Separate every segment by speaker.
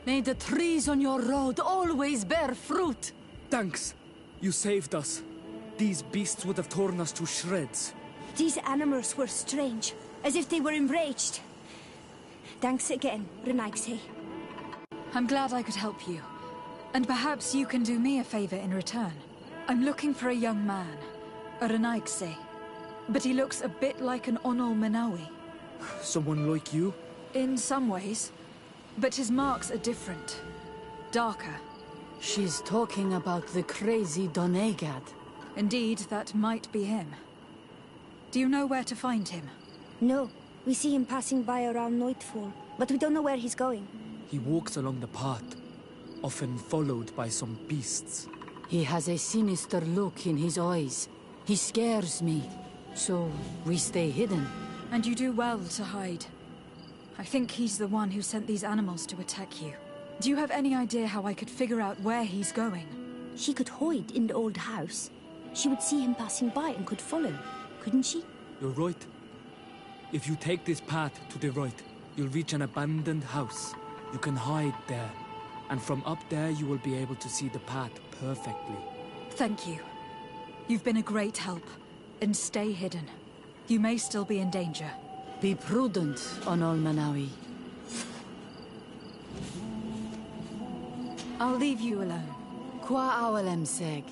Speaker 1: May the trees on your road always bear fruit!
Speaker 2: Thanks. You saved us. These beasts would have torn us to shreds.
Speaker 3: These animals were strange, as if they were enraged. Thanks again, Renaigse.
Speaker 4: I'm glad I could help you. And perhaps you can do me a favor in return. I'm looking for a young man, a Renaigse. But he looks a bit like an Onol Manawi.
Speaker 2: Someone like you?
Speaker 4: In some ways. But his marks are different. Darker.
Speaker 1: She's talking about the crazy Donegad.
Speaker 4: Indeed, that might be him. Do you know where to find him?
Speaker 3: No. We see him passing by around nightfall, but we don't know where he's going.
Speaker 2: He walks along the path, often followed by some beasts.
Speaker 1: He has a sinister look in his eyes. He scares me. So, we stay hidden.
Speaker 4: And you do well to hide. I think he's the one who sent these animals to attack you. Do you have any idea how I could figure out where he's going?
Speaker 3: She could hide in the old house. She would see him passing by and could follow, couldn't she?
Speaker 2: You're right. If you take this path to the right, you'll reach an abandoned house. You can hide there. And from up there you will be able to see the path perfectly.
Speaker 4: Thank you. You've been a great help. And stay hidden. You may still be in danger.
Speaker 1: Be prudent, Onol Manawi.
Speaker 4: I'll leave you alone.
Speaker 1: Qua awalem seg.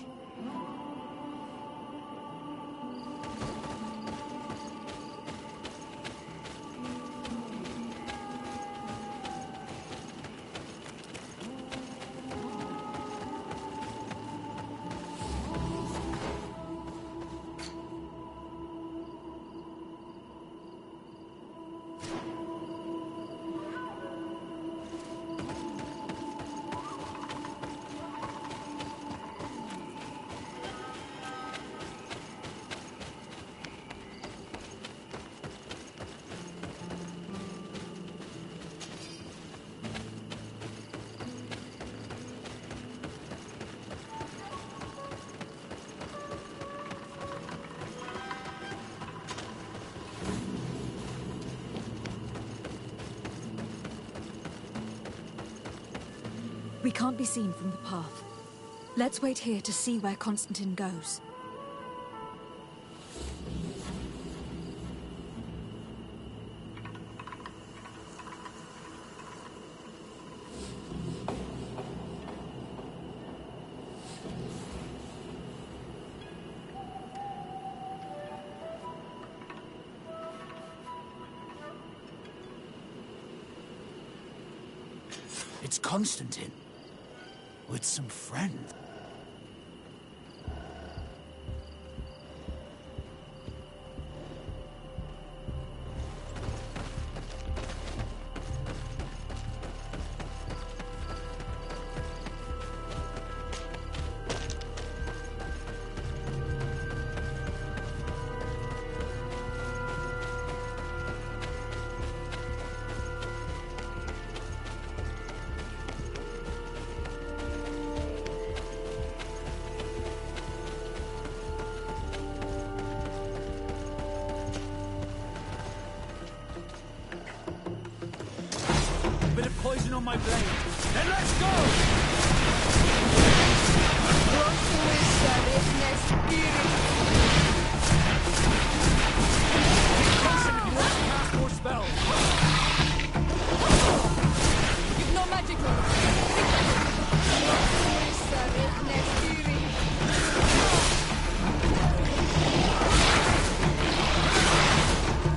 Speaker 4: We can't be seen from the path. Let's wait here to see where Constantine goes.
Speaker 5: It's Constantine. With some friend. Poison on my blade. Then let's go! Be patient if you want to cast more spells.
Speaker 1: Give no magic.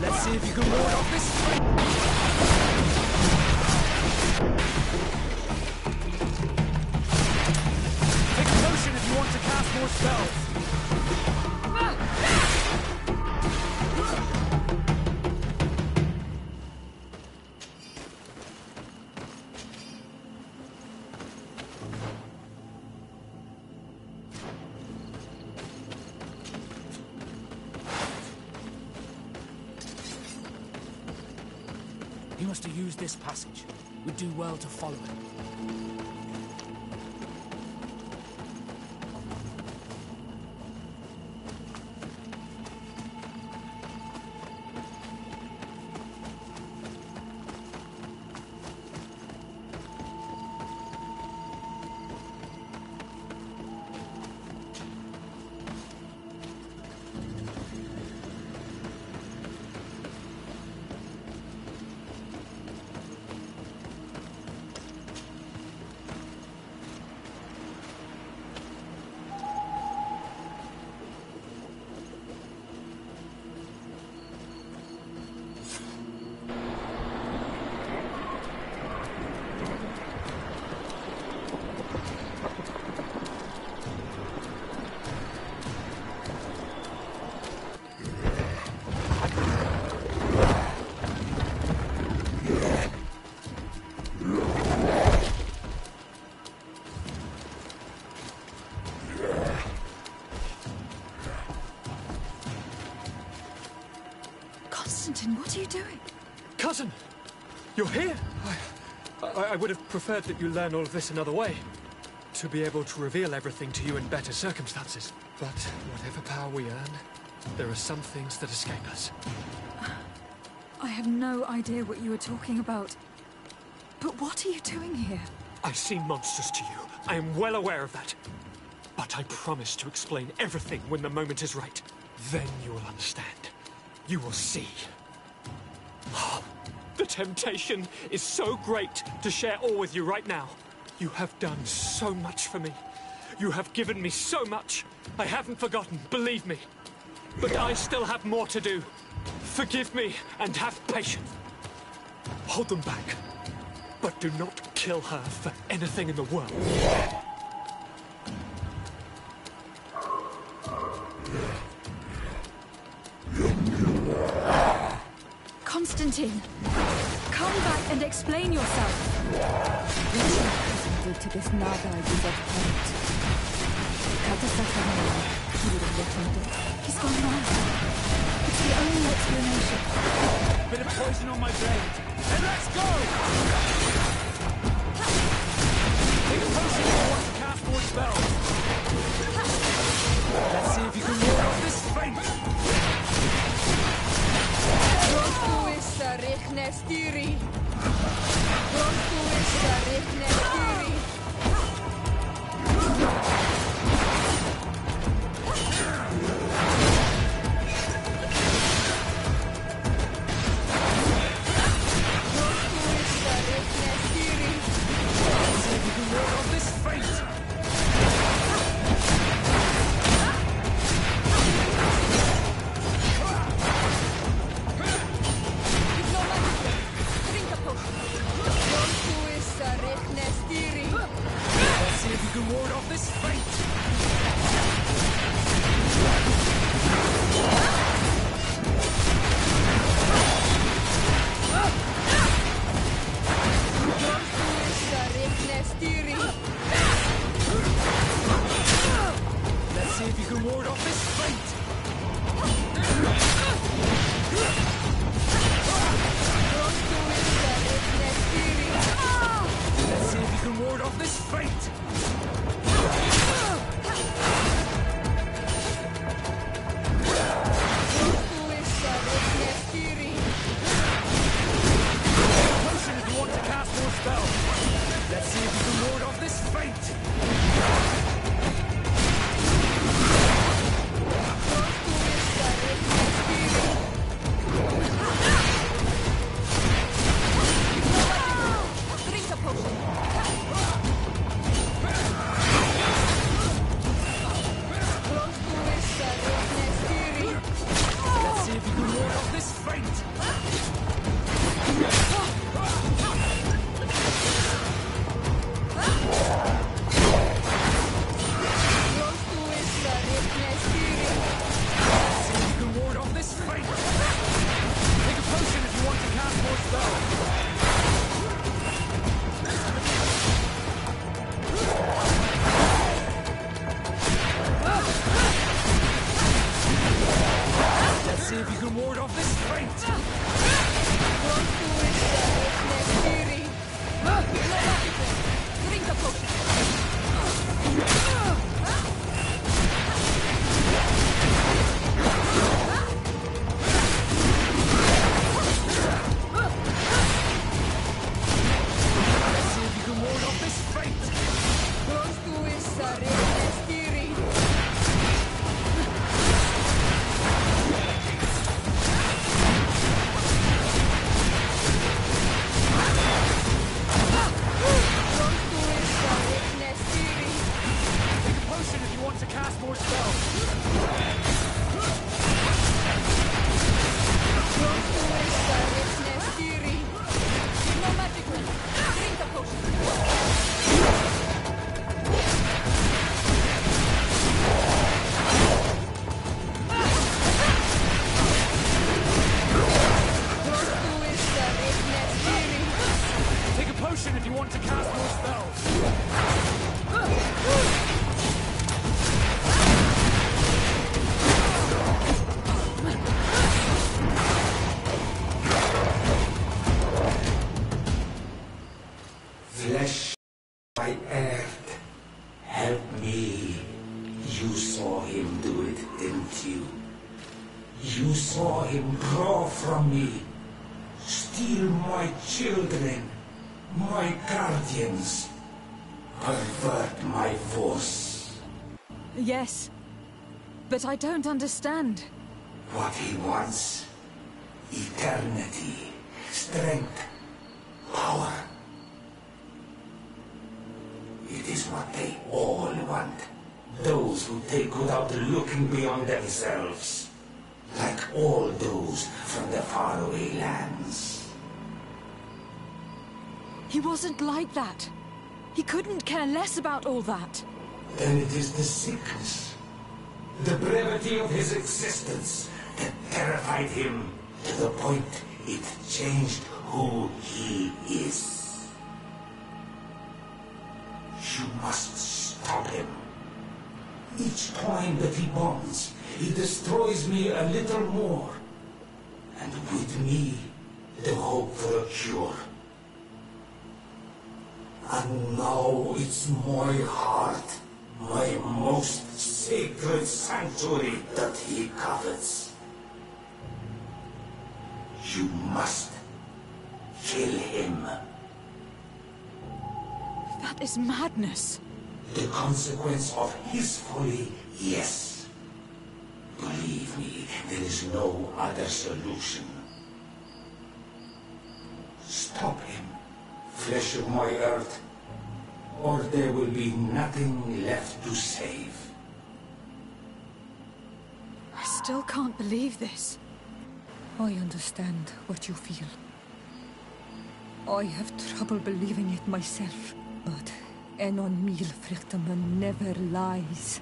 Speaker 2: Let's see if you can ward off this strength. Want to cast more spells.
Speaker 5: He must have used this passage. We'd do well to follow it.
Speaker 4: Constantine, what are you doing?
Speaker 6: Cousin! You're here! I would have preferred that you learn all of this another way. To be able to reveal everything to you in better circumstances. But whatever power we earn, there are some things that escape us.
Speaker 4: I have no idea what you were talking about. But what are you doing here?
Speaker 6: I seem monstrous to you. I am well aware of that. But I promise to explain everything when the moment is right. Then you will understand. You will see. The temptation is so great to share all with you right now. You have done so much for me. You have given me so much. I haven't forgotten, believe me. But I still have more to do. Forgive me and have patience. Hold them back. But do not kill her for anything in the world.
Speaker 4: Constantine, come back and explain yourself.
Speaker 3: What did to this Naga is of point.
Speaker 4: He's gone mad. It's the only explanation.
Speaker 2: Bit of poison on my blade. And let's go! Take a potion if you want to cast more spells. Let's see if you can ward off this fate.
Speaker 7: You saw him draw from me, steal my children, my guardians, pervert my force.
Speaker 4: Yes, but I don't understand.
Speaker 7: What he wants: eternity, strength, power. It is what they all want. Those who take without looking beyond themselves. Like all those from the faraway lands.
Speaker 4: He wasn't like that. He couldn't care less about all that.
Speaker 7: Then it is the sickness, the brevity of his existence that terrified him to the point it changed who he is. You must stop him. Each time that he bonds, he destroys me a little more. And with me, the hope for a cure. And now it's my heart, my most sacred sanctuary, that he covets. You must kill him.
Speaker 4: That is madness.
Speaker 7: The consequence of his folly, yes. Believe me, there is no other solution. Stop him, flesh of my earth, or there will be nothing left to save.
Speaker 4: I still can't believe this.
Speaker 8: I understand what you feel. I have trouble believing it myself, but Enon Milfrichtaman never lies.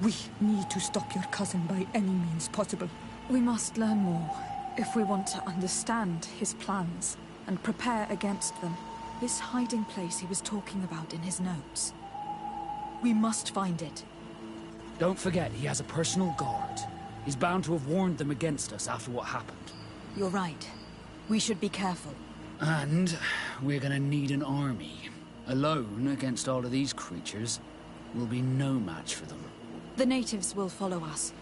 Speaker 8: We need to stop your cousin by any means possible.
Speaker 4: We must learn more if we want to understand his plans and prepare against them. This hiding place he was talking about in his notes. We must find it.
Speaker 5: Don't forget, he has a personal guard. He's bound to have warned them against us after what happened.
Speaker 4: You're right. We should be careful.
Speaker 5: And we're gonna need an army. Alone against all of these creatures will be no match for them.
Speaker 4: The natives will follow us.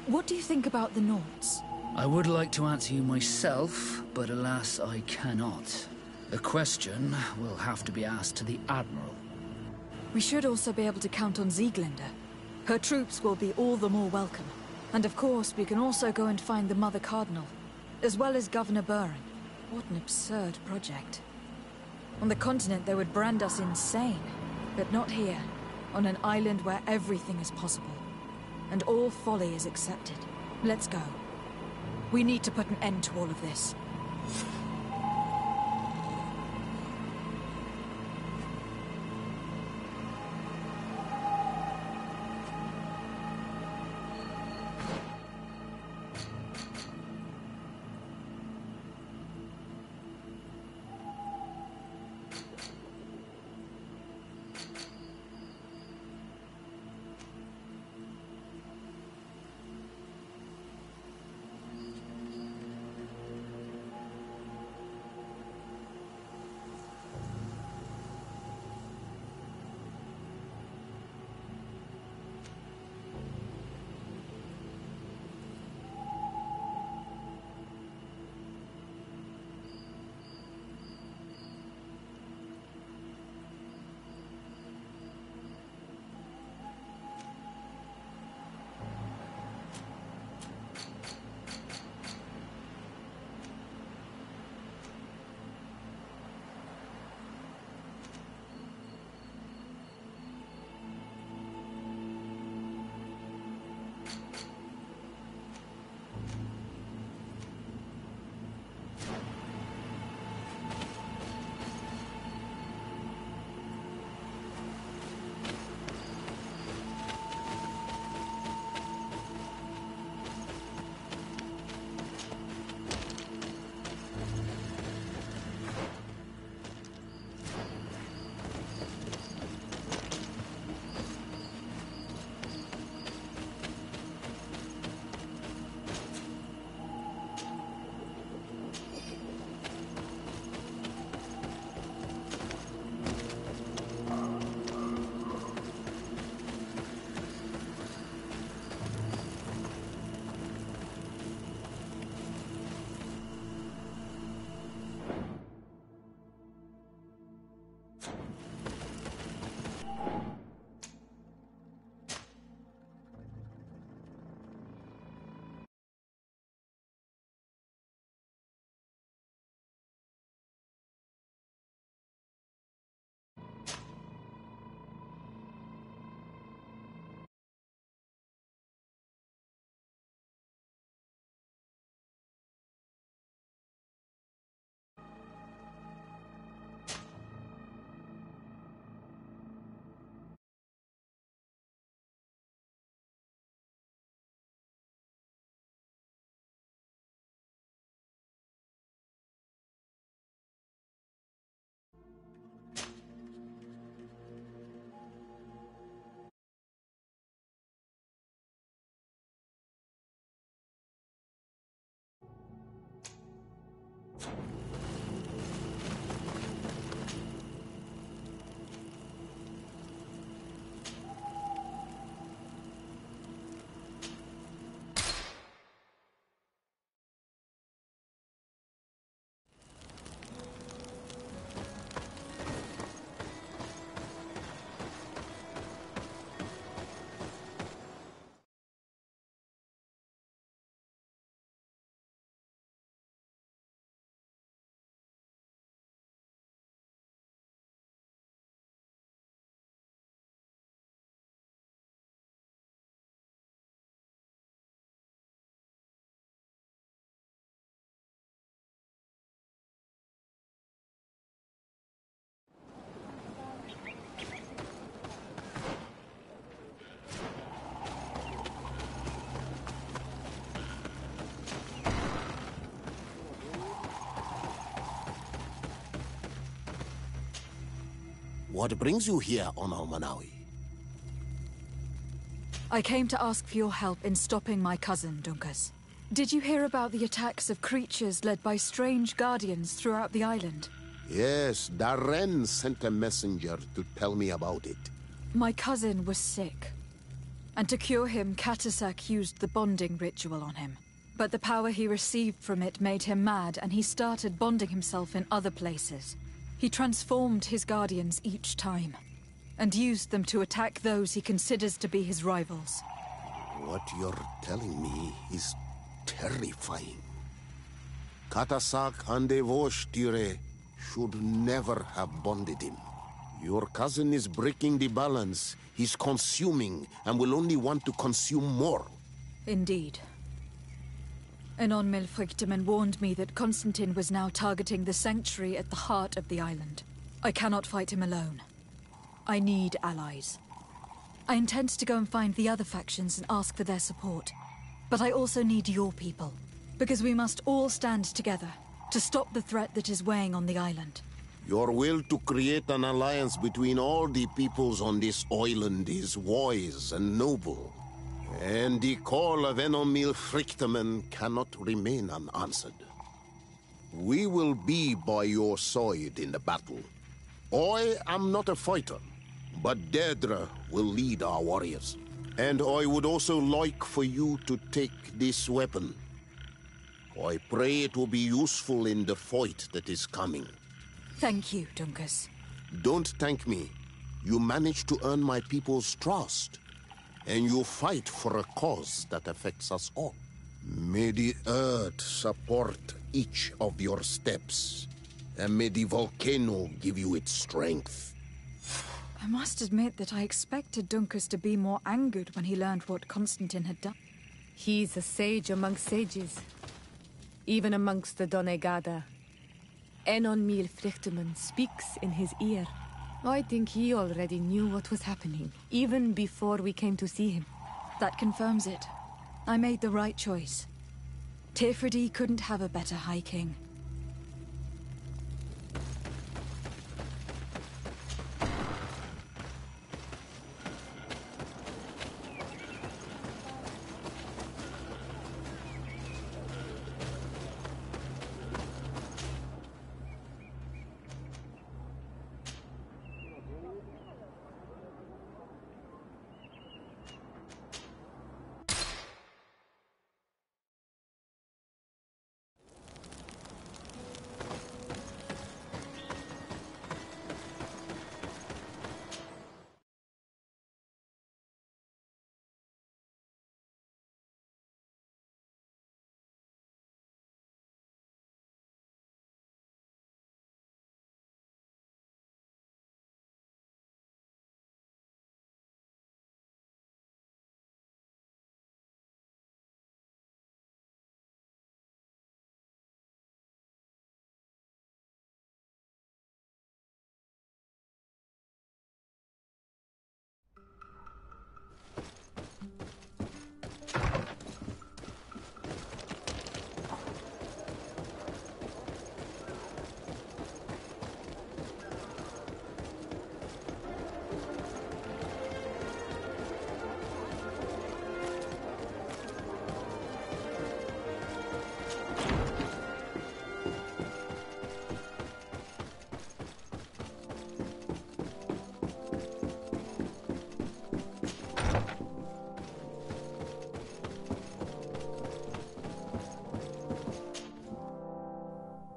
Speaker 4: What do you think about the Nords?
Speaker 5: I would like to answer you myself, but alas, I cannot. The question will have to be asked to the Admiral.
Speaker 4: We should also be able to count on Sieglinde. Her troops will be all the more welcome. And of course, we can also go and find the Mother Cardinal, as well as Governor Buren. What an absurd project. On the continent, they would brand us insane. But not here, on an island where everything is possible. And all folly is accepted. Let's go. We need to put an end to all of this.
Speaker 9: What brings you here on Al-Manawi?
Speaker 4: I came to ask for your help in stopping my cousin, Dunkas. Did you hear about the attacks of creatures led by strange guardians throughout the island?
Speaker 9: Yes, Darren sent a messenger to tell me about it.
Speaker 4: My cousin was sick. And to cure him, Katasak used the bonding ritual on him. But the power he received from it made him mad, and he started bonding himself in other places. He transformed his guardians each time, and used them to attack those he considers to be his rivals.
Speaker 9: What you're telling me is terrifying. Katasak and Devosh-Tire should never have bonded him. Your cousin is breaking the balance. He's consuming, and will only want to consume more.
Speaker 4: Indeed. Anon Milfrichteman warned me that Constantine was now targeting the sanctuary at the heart of the island. I cannot fight him alone. I need allies. I intend to go and find the other factions and ask for their support. But I also need your people, because we must all stand together to stop the threat that is weighing on the island.
Speaker 9: Your will to create an alliance between all the peoples on this island is wise and noble. And the call of Enomil Frichteman cannot remain unanswered. We will be by your side in the battle. I am not a fighter, but Dedra will lead our warriors. And I would also like for you to take this weapon. I pray it will be useful in the fight that is coming.
Speaker 4: Thank you, Dunkas.
Speaker 9: Don't thank me. You managed to earn my people's trust. And you fight for a cause that affects us all. May the earth support each of your steps. And may the volcano give you its strength.
Speaker 4: I must admit that I expected Dunkas to be more angered when he learned what Constantine had done.
Speaker 10: He's a sage amongst sages. Even amongst the Donegada. Enon Mil Frichteman speaks in his ear. I think he already knew what was happening, even before we came to see him.
Speaker 4: That confirms it. I made the right choice. Tifridi couldn't have a better High King.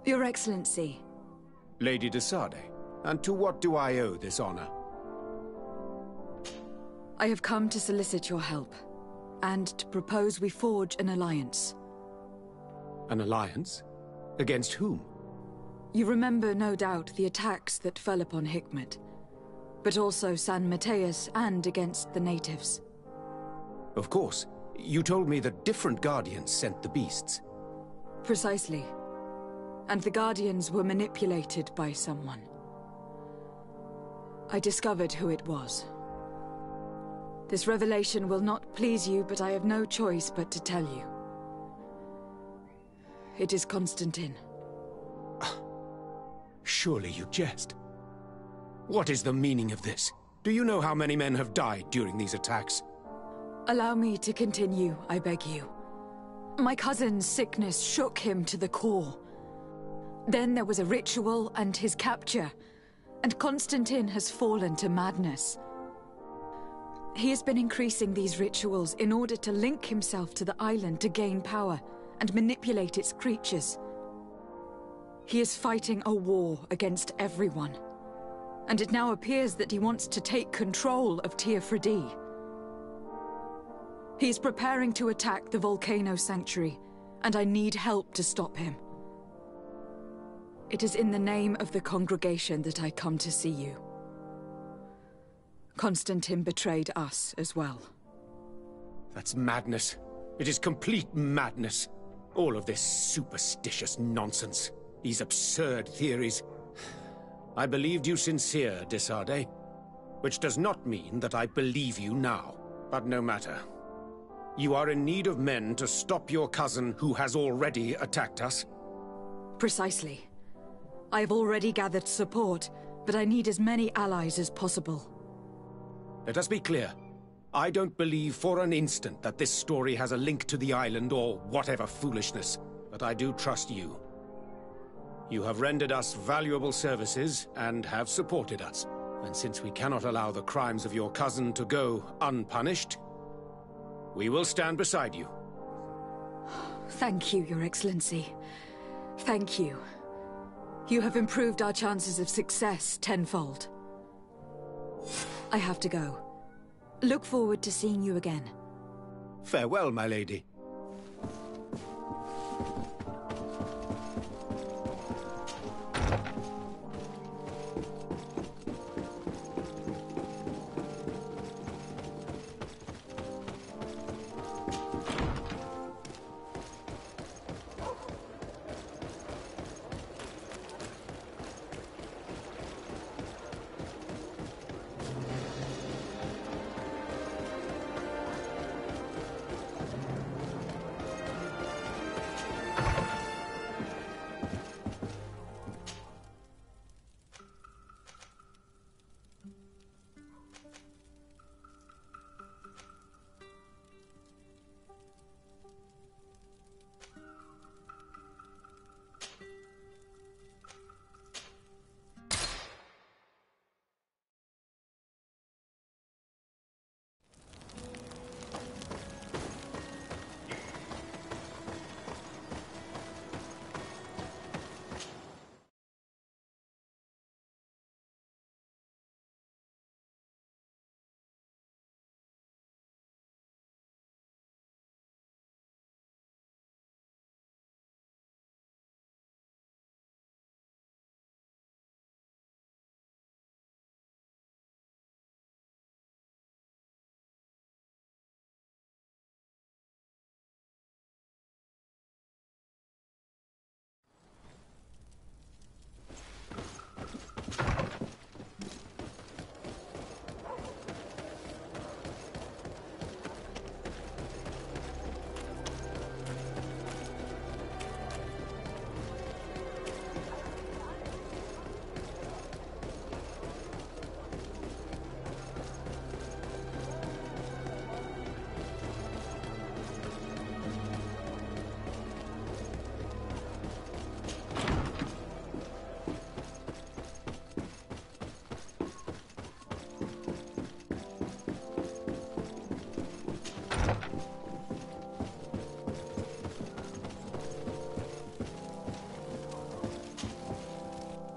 Speaker 4: Your Excellency.
Speaker 11: Lady de Sade, and to what do I owe this honor?
Speaker 4: I have come to solicit your help, and to propose we forge an alliance.
Speaker 11: An alliance? Against whom?
Speaker 4: You remember, no doubt, the attacks that fell upon Hikmet, but also San Mateus and against the natives.
Speaker 11: Of course. You told me that different Guardians sent the beasts.
Speaker 4: Precisely. And the Guardians were manipulated by someone. I discovered who it was. This revelation will not please you, but I have no choice but to tell you. It is Constantine.
Speaker 11: Surely you jest. What is the meaning of this? Do you know how many men have died during these attacks?
Speaker 4: Allow me to continue, I beg you. My cousin's sickness shook him to the core. Then there was a ritual and his capture, and Constantine has fallen to madness. He has been increasing these rituals in order to link himself to the island to gain power and manipulate its creatures. He is fighting a war against everyone, and it now appears that he wants to take control of Teofridi. He is preparing to attack the volcano sanctuary, and I need help to stop him. It is in the name of the congregation that I come to see you. Constantine betrayed us as well.
Speaker 11: That's madness. It is complete madness. All of this superstitious nonsense. These absurd theories. I believed you sincere, Desade. Which does not mean that I believe you now. But no matter. You are in need of men to stop your cousin who has already attacked us?
Speaker 4: Precisely. I have already gathered support, but I need as many allies as possible.
Speaker 11: Let us be clear. I don't believe for an instant that this story has a link to the island or whatever foolishness, but I do trust you. You have rendered us valuable services and have supported us. And since we cannot allow the crimes of your cousin to go unpunished, we will stand beside you.
Speaker 4: Thank you, Your Excellency. Thank you. You have improved our chances of success tenfold. I have to go. Look forward to seeing you again.
Speaker 11: Farewell, my lady.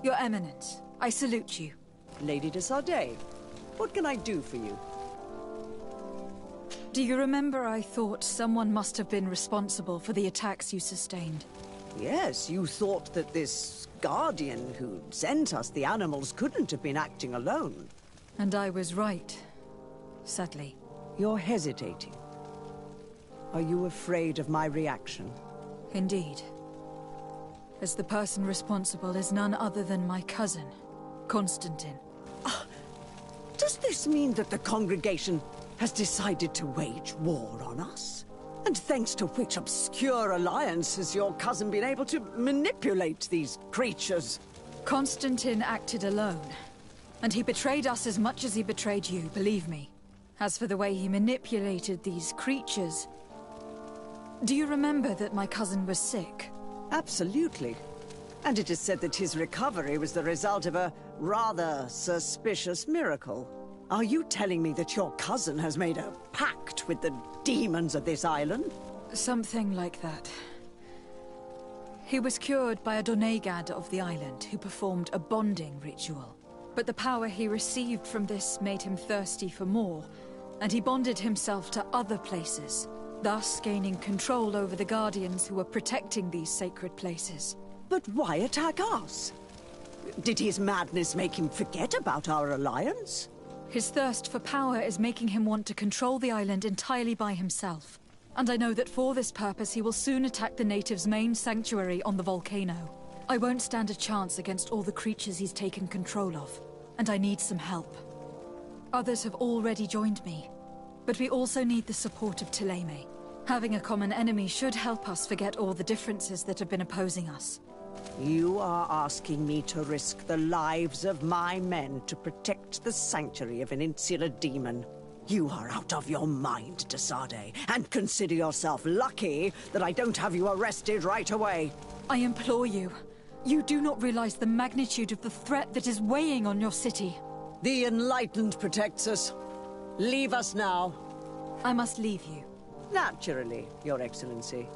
Speaker 4: Your Eminence, I salute you.
Speaker 12: Lady de Sardet, what can I do for you?
Speaker 4: Do you remember I thought someone must have been responsible for the attacks you sustained?
Speaker 12: Yes, you thought that this guardian who sent us the animals couldn't have been acting alone.
Speaker 4: And I was right, sadly.
Speaker 12: You're hesitating. Are you afraid of my reaction?
Speaker 4: Indeed. As the person responsible is none other than my cousin, Constantine.
Speaker 12: Does this mean that the congregation has decided to wage war on us? And thanks to which obscure alliance has your cousin been able to manipulate these creatures?
Speaker 4: Constantine acted alone, And he betrayed us as much as he betrayed you, believe me. As for the way he manipulated these creatures... Do you remember that my cousin was sick?
Speaker 12: Absolutely. And it is said that his recovery was the result of a rather suspicious miracle. Are you telling me that your cousin has made a pact with the demons of this island?
Speaker 4: Something like that. He was cured by a Donegad of the island who performed a bonding ritual. But the power he received from this made him thirsty for more, and he bonded himself to other places, thus gaining control over the Guardians who were protecting these sacred places.
Speaker 12: But why attack us? Did his madness make him forget about our alliance?
Speaker 4: His thirst for power is making him want to control the island entirely by himself. And I know that for this purpose he will soon attack the natives' main sanctuary on the volcano. I won't stand a chance against all the creatures he's taken control of, and I need some help. Others have already joined me, but we also need the support of Thélème. Having a common enemy should help us forget all the differences that have been opposing us.
Speaker 12: You are asking me to risk the lives of my men to protect the sanctuary of an insular demon. You are out of your mind, Desade, and consider yourself lucky that I don't have you arrested right away.
Speaker 4: I implore you. You do not realize the magnitude of the threat that is weighing on your city.
Speaker 12: The Enlightened protects us. Leave us now.
Speaker 4: I must leave you.
Speaker 12: Naturally, Your Excellency.